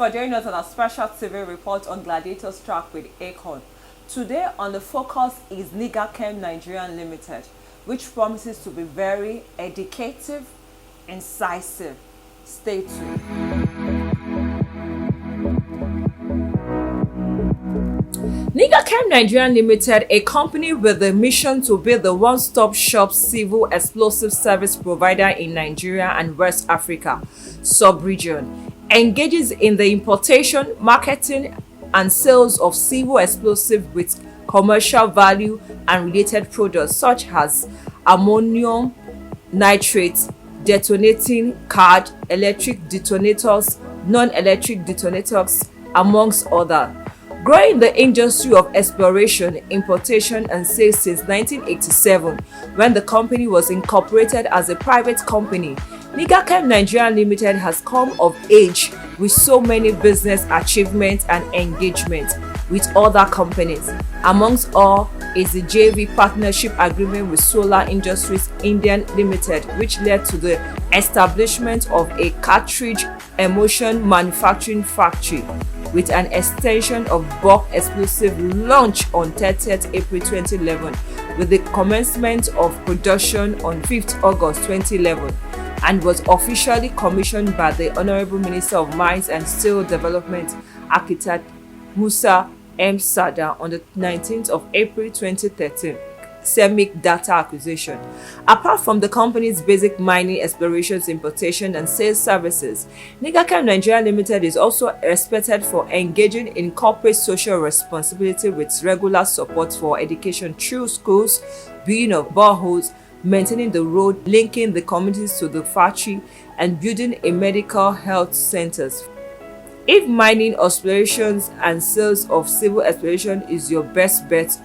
for joining us on our special TV report on Gladiators track with Akon. Today on the focus is Nigachem Nigeria Limited, which promises to be very educative, incisive. Stay tuned. Nigachem Nigeria Limited, a company with the mission to be the one-stop shop civil explosive service provider in Nigeria and West Africa sub-region, engages in the importation, marketing, and sales of civil explosives with commercial value and related products such as ammonium nitrate, detonating card, electric detonators, non-electric detonators, amongst others. Growing the industry of exploration, importation, and sales since 1987, when the company was incorporated as a private company, Nigachem Nigeria Limited has come of age with so many business achievements and engagement with other companies. Amongst all is the JV partnership agreement with Solar Industries Indian Limited, which led to the establishment of a cartridge emulsion manufacturing factory with an extension of bulk explosive launch on 30th April 2011 with the commencement of production on 5th August 2011 and was officially commissioned by the Honorable Minister of Mines and Steel Development, Architect Musa M. Sada, on the 19th of April 2013. Semic data acquisition. Apart from the company's basic mining, explorations, importation, and sales services, Nigachem Nigeria Limited is also respected for engaging in corporate social responsibility with regular support for education through schools, building of boreholes, maintaining the road linking the communities to the factory, and building a medical health centers. If mining, explorations, and sales of civil exploration is your best bet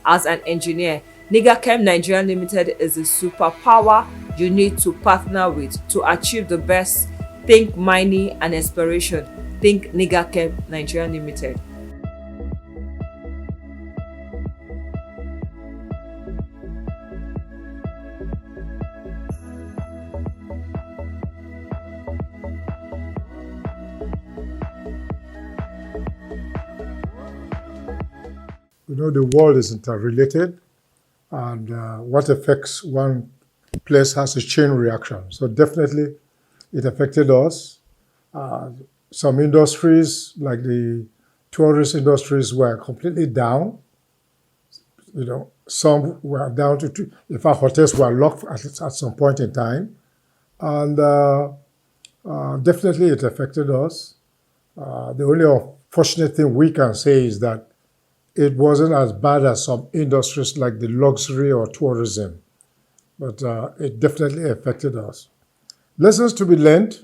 as an engineer, Nigachem Nigeria Limited is a superpower you need to partner with to achieve the best. Think mining and exploration. Think Nigachem Nigeria Limited. You know, the world is interrelated, and what affects one place has a chain reaction. So definitely it affected us. Some industries, like the tourist industries, were completely down. You know, some were down to two. In fact, hotels were locked at some point in time. And definitely it affected us. The only unfortunate thing we can say is that it wasn't as bad as some industries like the luxury or tourism, but it definitely affected us. Lessons to be learned.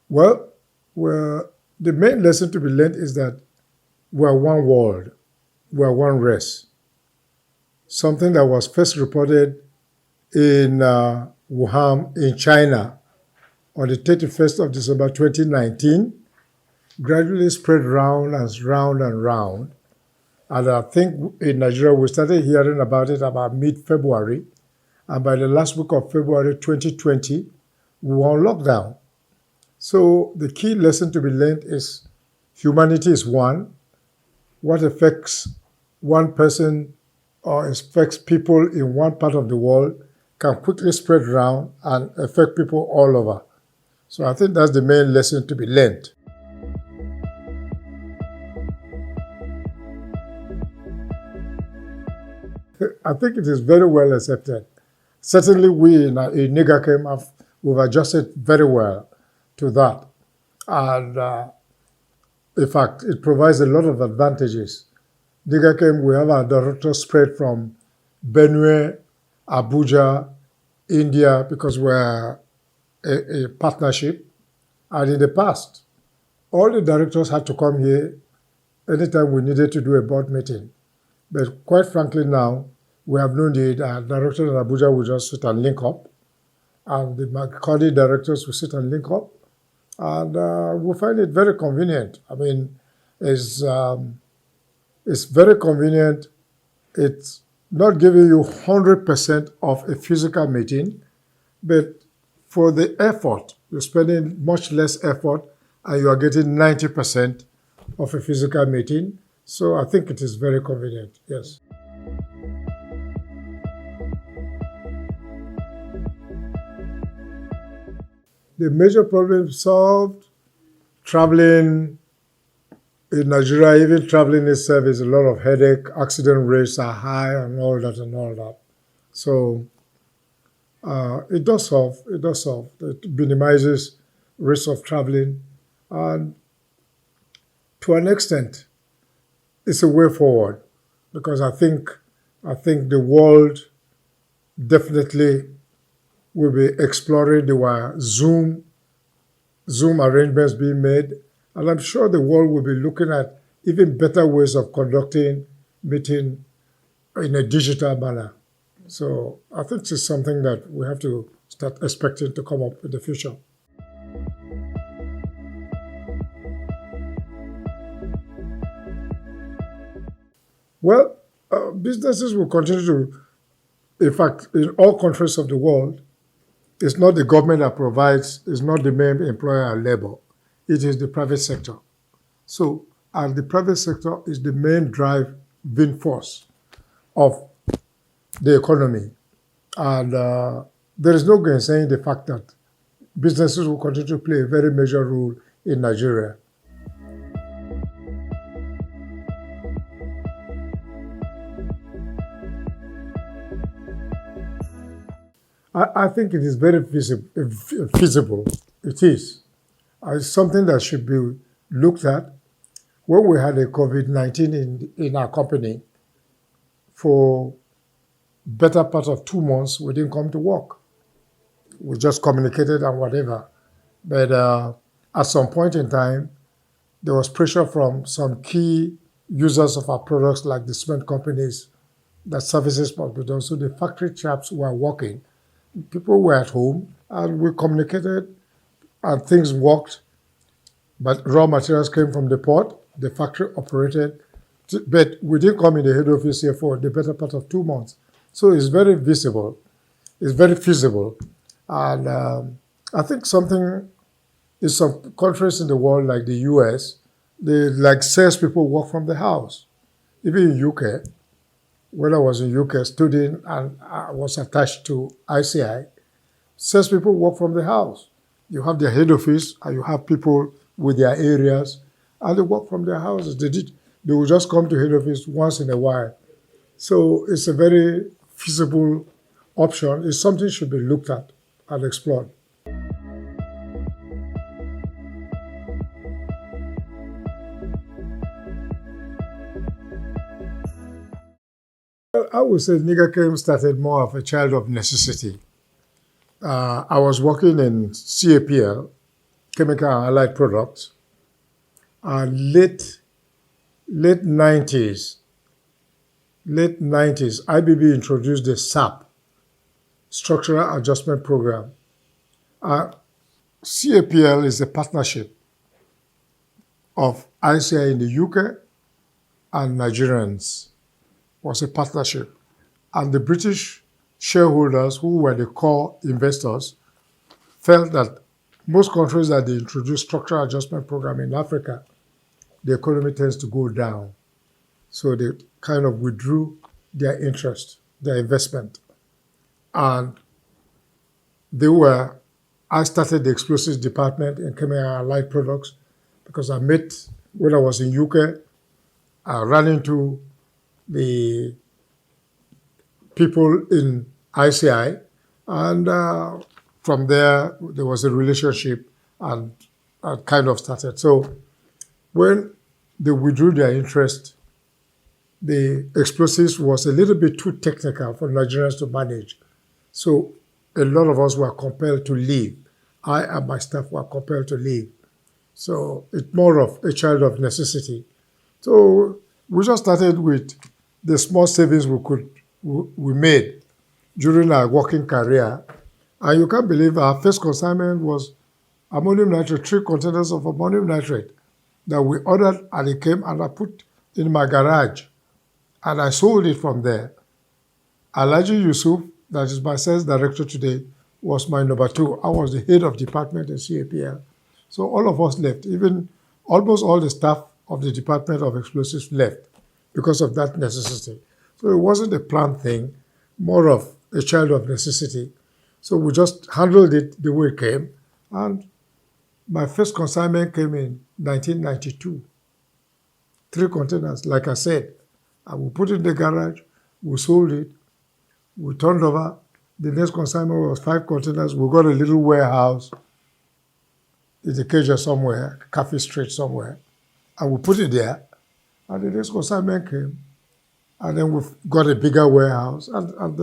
Well, the main lesson to be learned is that we're one world, we're one race. Something that was first reported in Wuhan in China on the 31st of December 2019 gradually spread round and round and round. And I think in Nigeria, we started hearing about it about mid-February. And by the last week of February 2020, we were on lockdown. So the key lesson to be learned is humanity is one. What affects one person or affects people in one part of the world can quickly spread around and affect people all over. So I think that's the main lesson to be learned. I think it is very well accepted. Certainly we in Nigachem we've adjusted very well to that. And in fact, it provides a lot of advantages. Nigachem, we have our directors spread from Benue, Abuja, India, because we're a partnership. And in the past, all the directors had to come here anytime we needed to do a board meeting. But quite frankly now, we have no need. Our directors in Abuja will just sit and link up. And the Macaulay directors will sit and link up. And we find it very convenient. I mean, it's very convenient. It's not giving you 100% of a physical meeting, but for the effort, you're spending much less effort and you are getting 90% of a physical meeting. So I think it is very convenient, yes. The major problem solved, traveling in Nigeria, even traveling itself is a lot of headache, accident rates are high and all that and all that. So it does solve, it does solve. It minimizes risk of traveling, and to an extent, it's a way forward because I think the world definitely will be exploring. There were Zoom arrangements being made, and I'm sure the world will be looking at even better ways of conducting meeting in a digital manner. So I think it's something that we have to start expecting to come up in the future. Well, businesses will continue to, in fact, in all countries of the world, it's not the government that provides, it's not the main employer of labor, it is the private sector. So, and the private sector is the main driving force of the economy. And there is no gainsaying the fact that businesses will continue to play a very major role in Nigeria. I think it is very feasible. It is. It's something that should be looked at. When we had a COVID-19 in our company, for better part of 2 months, we didn't come to work. We just communicated and whatever. But at some point in time, there was pressure from some key users of our products, like the cement companies, that services must be done. So the factory chaps were working. People were at home, and we communicated, and things worked. But raw materials came from the port, the factory operated, but we didn't come in the head office here for the better part of 2 months. So it's very visible, it's very feasible. And I think something in some countries in the world, like the US, like salespeople work from the house. Even in UK, when I was in UK studying and I was attached to ICI, salespeople work from the house. You have their head office and you have people with their areas, and they work from their houses. They will just come to head office once in a while. So it's a very feasible option. It's something should be looked at and explored. I would say Nigga started more of a child of necessity. I was working in CAPL, Chemical and Allied Products, and late 90s, IBB introduced the SAP, Structural Adjustment Program. CAPL is a partnership of ICI in the UK and Nigerians. Was a partnership. And the British shareholders, who were the core investors, felt that most countries that they introduce structural adjustment program in Africa, the economy tends to go down. So they kind of withdrew their interest, their investment. And I started the explosives department in Chemical and Allied Products because when I was in UK, I ran into the people in ICI, and from there was a relationship and kind of started. So when they withdrew their interest, the explosives was a little bit too technical for Nigerians to manage. So a lot of us were compelled to leave. I and my staff were compelled to leave. So it's more of a child of necessity. So we just started with the small savings we made during our working career. And you can't believe our first consignment was ammonium nitrate, 3 containers of ammonium nitrate that we ordered, and it came, and I put in my garage, and I sold it from there. Alhaji Yusuf, that is my sales director today, was my number 2. I was the head of department in CAPL. So all of us left, even almost all the staff of the Department of Explosives left because of that necessity. So it wasn't a planned thing, more of a child of necessity. So we just handled it the way it came. And my first consignment came in 1992. 3 containers, like I said. I will put it in the garage, we sold it, we turned over. The next consignment was 5 containers. We got a little warehouse in the Keja somewhere, Cafe Street somewhere, and we put it there. And the next consignment came, and then we've got a bigger warehouse, and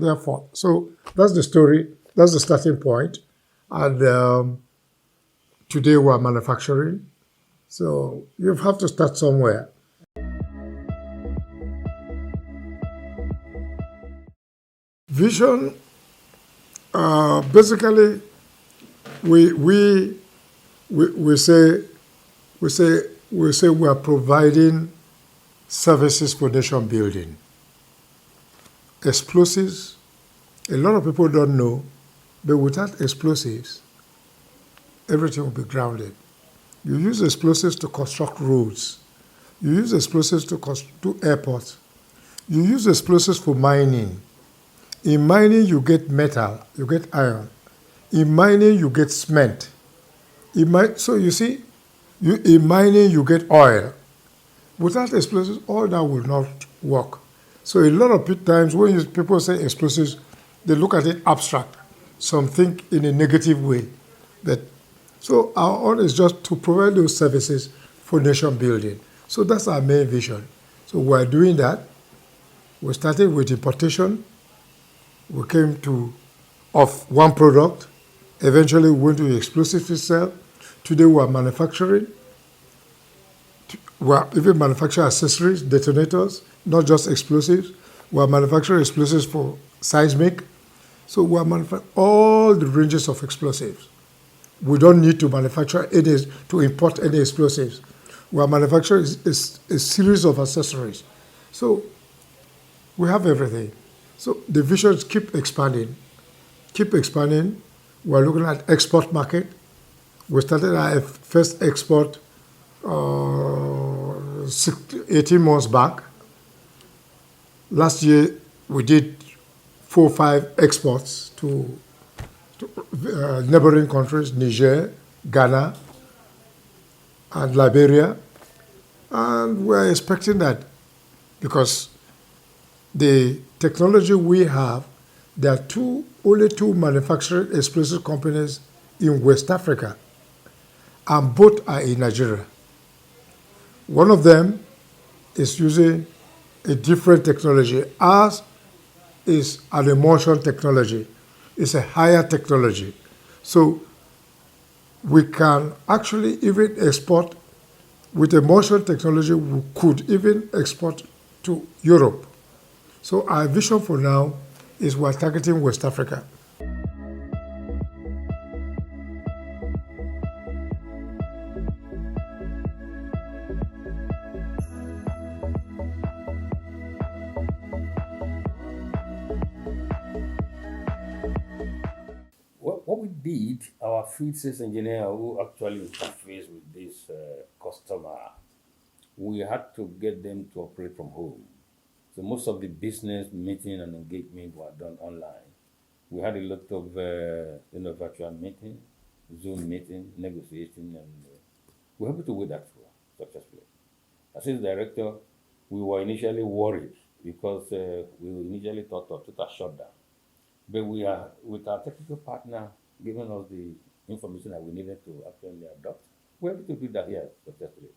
therefore. So that's the story. That's the starting point. And today we're manufacturing. So you have to start somewhere. Vision, basically, we, we, we say we are providing services for nation building. Explosives, a lot of people don't know, but without explosives, everything will be grounded. You use explosives to construct roads. You use explosives to do airports. You use explosives for mining. In mining, you get metal, you get iron. In mining, you get cement. So you see, in mining, you get oil. Without explosives, all that will not work. So a lot of times when people say explosives, they look at it abstract. Some think in a negative way. That so our own is just to provide those services for nation building. So that's our main vision. So we're doing that. We started with importation. We came to of one product. Eventually we went to explosives itself. Today we are manufacturing. We are even manufacturing accessories, detonators, not just explosives. We are manufacturing explosives for seismic. So we are manufacturing all the ranges of explosives. We don't need to to import any explosives. We are manufacturing a series of accessories. So we have everything. So the visions keep expanding, keep expanding. We're looking at export market. We started our first export 18 months back. Last year, we did 4 or 5 exports to neighboring countries, Niger, Ghana, and Liberia. And we're expecting that because the technology we have, there are only two manufacturing explosive companies in West Africa, and both are in Nigeria. One of them is using a different technology. Ours is an emulsion technology. It's a higher technology. So we can actually even export with emulsion technology, we could even export to Europe. So our vision for now is we're targeting West Africa. What we did, our field sales engineer who actually interfaced with this customer, we had to get them to operate from home. So most of the business meeting and engagement were done online. We had a lot of virtual meeting, Zoom meeting, negotiation, and we were able to wait that through successfully. As a director, we were initially worried because we initially thought of total shutdown. But we are, with our technical partner giving us the information that we needed to actually adopt, we're able to do that here successfully.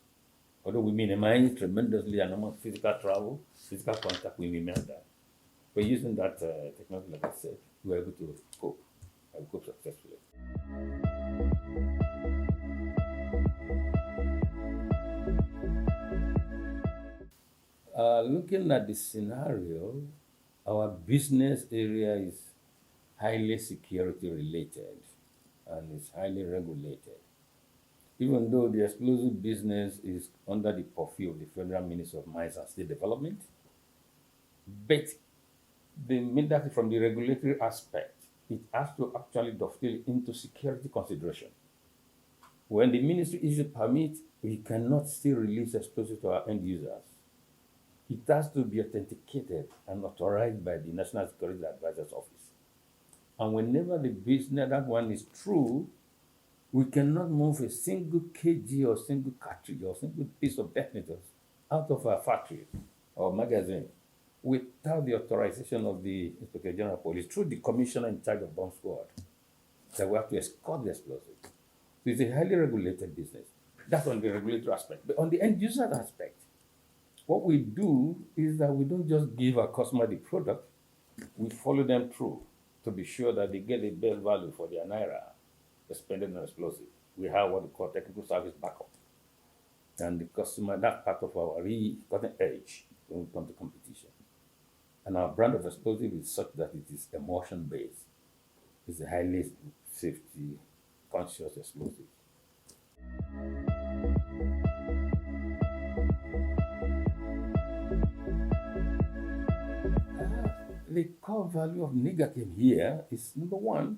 Although we minimize tremendously the number of physical travel, physical contact, we minimize that. But using that technology, like I said, we were able to cope and cope successfully. Looking at the scenario, our business area is highly security related and is highly regulated. Even though the explosive business is under the purview of the Federal Ministry of Mines and State Development, but from the regulatory aspect, it has to actually dovetail into security consideration. When the ministry issues permit, we cannot still release explosives to our end users. It has to be authenticated and authorized by the National Security Advisor's Office. And whenever the business, that one is true, we cannot move a single kg or single cartridge or single piece of detonators out of our factory or magazine without the authorization of the Inspector General of Police through the commissioner in charge of bomb squad. That we have to escort the explosives. So it's a highly regulated business. That's on the regulatory aspect. But on the end user aspect, what we do is that we don't just give our customer the product, we follow them through to be sure that they get the best value for their naira spending on explosive. We have what we call technical service backup. And the customer, that's part of our cutting edge when we come to competition. And our brand of explosive is such that it is emotion based. It's a highly safety conscious explosive. The core value of Niger came here is number one,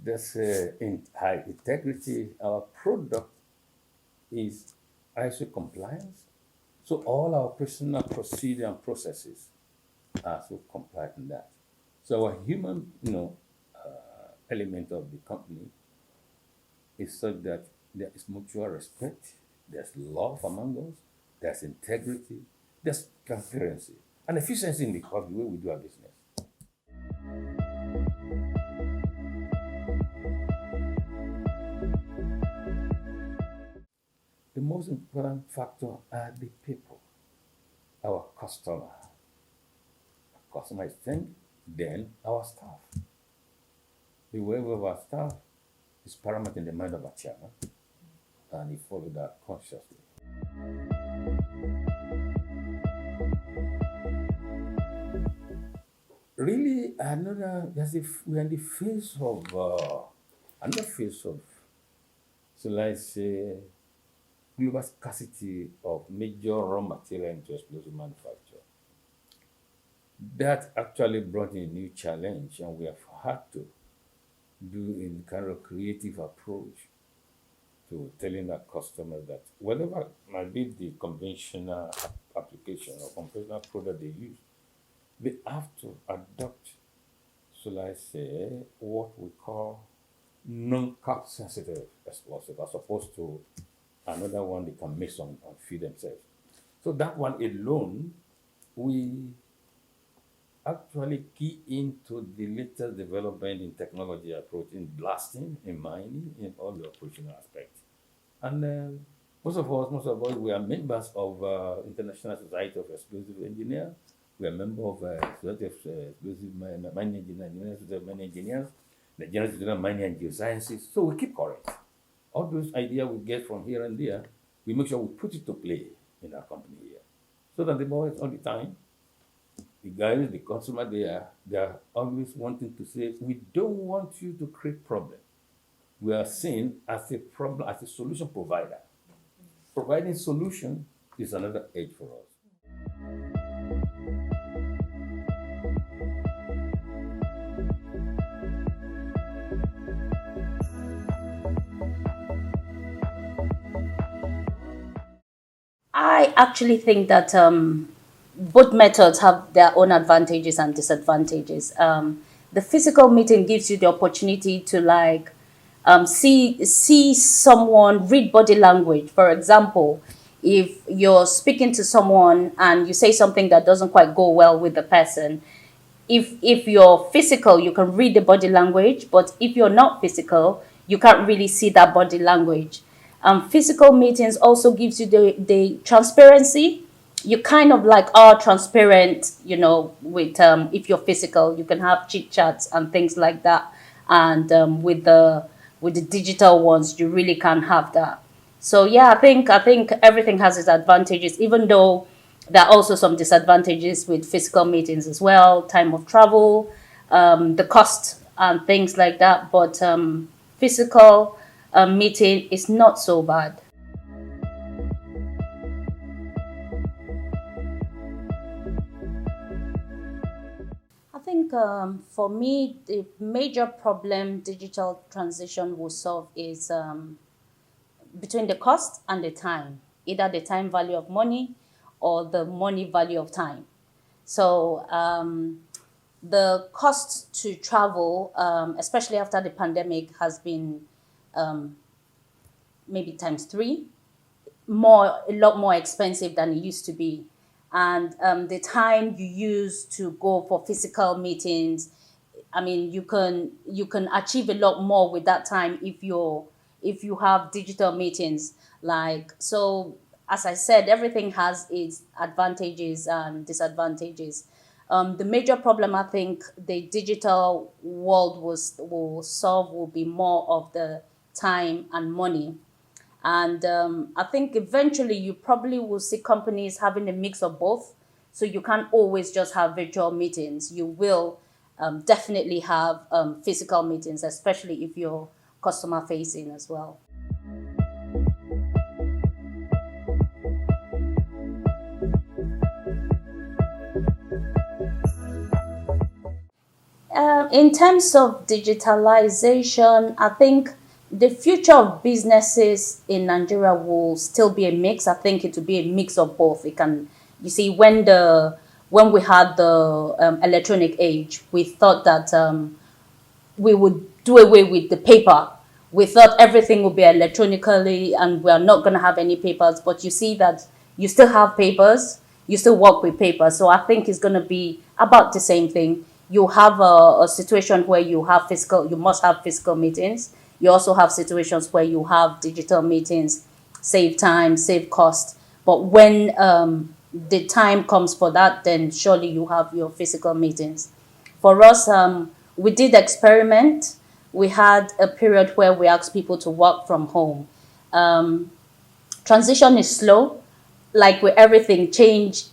there's in high integrity. Our product is ISO compliance. So all our personal procedure and processes are so compliant in that. So our human, element of the company is such that there is mutual respect, there's love among us, there's integrity, there's transparency, and efficiency in the way we do our business. The most important factor are the people, our customer. Our customer is then our staff. The welfare of our staff is paramount in the mind of our chairman, and he followed that consciously. Really, we're in the face of another phase of, so let's say, global scarcity of major raw material into explosive manufacture. That actually brought in a new challenge, and we have had to do a kind of creative approach to telling our customers that whatever might be the conventional application or conventional product they use, they have to adopt, so let's say, what we call non-cap sensitive explosive as opposed to another one they can mix on and feed themselves. So that one alone, we actually key into the latest development in technology approach in blasting, in mining, in all the operational aspects. And most of us, we are members of International Society of Explosive Engineers. We are members of Society of Explosive Mining Engineers, United States of Mining Engineers, the General Institute of Mining and Geosciences. So we keep current. All those ideas we get from here and there, we make sure we put it to play in our company here. So that the boys all the time, the guys, the consumer, they are always wanting to say, we don't want you to create problems. We are seen as a problem, as a solution provider. Providing solution is another edge for us. I actually think that both methods have their own advantages and disadvantages. The physical meeting gives you the opportunity to see someone, read body language. For example, if you're speaking to someone and you say something that doesn't quite go well with the person, if you're physical, you can read the body language, but if you're not physical, you can't really see that body language. Physical meetings also gives you the transparency. You kind of are transparent, with if you're physical, you can have chit chats and things like that. And with the digital ones, you really can't have that. So yeah, I think everything has its advantages, even though there are also some disadvantages with physical meetings as well, time of travel, the cost and things like that. But physical meeting is not so bad. I think for me, the major problem digital transition will solve is between the cost and the time, either the time value of money or the money value of time. So the cost to travel, especially after the pandemic, has been maybe times three, a lot more expensive than it used to be. And the time you use to go for physical meetings, I mean, you can achieve a lot more with that time if you have digital meetings. Like, so as I said, everything has its advantages and disadvantages. The major problem I think the digital world will solve will be more of the time and money. And I think eventually you probably will see companies having a mix of both. So you can't always just have virtual meetings. You will definitely have physical meetings, especially if you're customer facing as well. In terms of digitalization, I think the future of businesses in Nigeria will still be a mix. I think it will be a mix of both. It can, you see, when we had the electronic age, we thought that we would do away with the paper. We thought everything would be electronically and we are not going to have any papers. But you see that you still have papers, you still work with paper. So I think it's going to be about the same thing. You have a situation where you must have physical meetings. You also have situations where you have digital meetings, save time, save cost. But when the time comes for that, then surely you have your physical meetings. For us, we did experiment. We had a period where we asked people to work from home. Transition is slow, like with everything. Change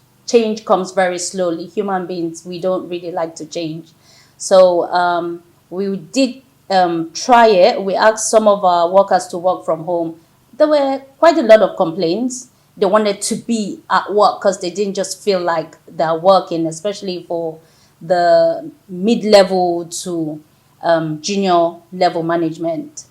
comes very slowly. Human beings, we don't really like to change. So we did try it. We asked some of our workers to work from home. There were quite a lot of complaints. They wanted to be at work because they didn't just feel like they're working, especially for the mid-level to junior level management.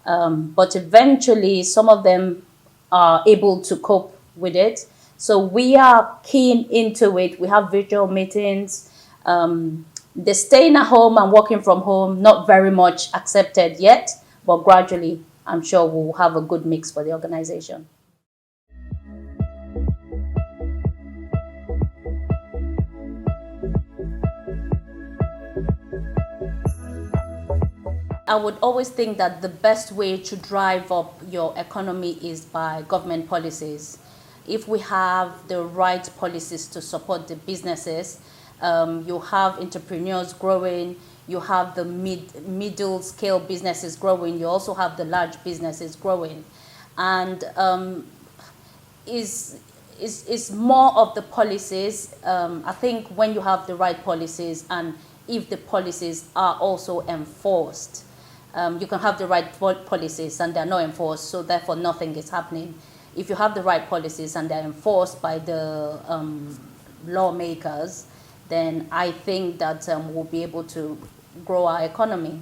But eventually, some of them are able to cope with it. So we are keen into it. We have virtual meetings. The staying at home and working from home, not very much accepted yet, but gradually, I'm sure we'll have a good mix for the organization. I would always think that the best way to drive up your economy is by government policies. If we have the right policies to support the businesses, you have entrepreneurs growing, you have the middle scale businesses growing, you also have the large businesses growing. And is more of the policies. I think when you have the right policies and if the policies are also enforced, you can have the right policies and they're not enforced, so therefore nothing is happening. If you have the right policies and they're enforced by the lawmakers, then I think that we'll be able to grow our economy.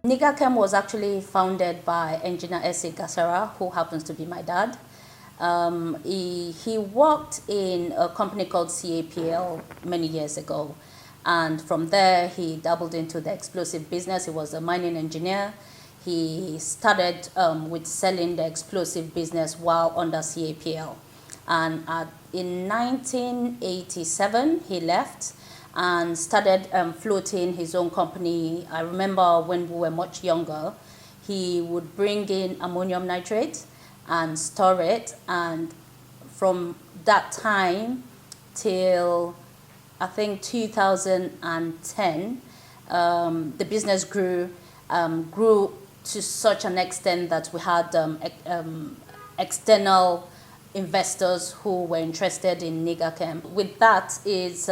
Nigakem was actually founded by engineer S.A. Gasara, who happens to be my dad. He worked in a company called CAPL many years ago. And from there, he dabbled into the explosive business. He was a mining engineer. He started with selling the explosive business while under CAPL. And in 1987, he left and started floating his own company. I remember when we were much younger, he would bring in ammonium nitrate and store it. And from that time till I think 2010, the business grew to such an extent that we had external investors who were interested in Nigakem. With that, it's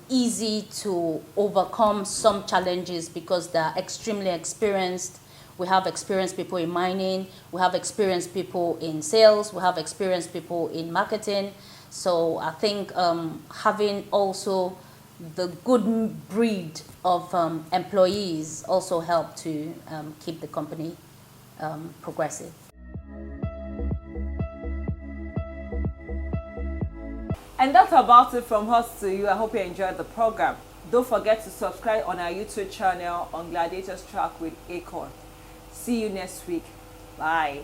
easy to overcome some challenges because they're extremely experienced. We have experienced people in mining, we have experienced people in sales, we have experienced people in marketing. So I think having also the good breed of employees also help to keep the company progressive. And that's about it from us to you. I hope you enjoyed the program. Don't forget to subscribe on our YouTube channel on Gladiators Track with Acorn. See you next week. Bye.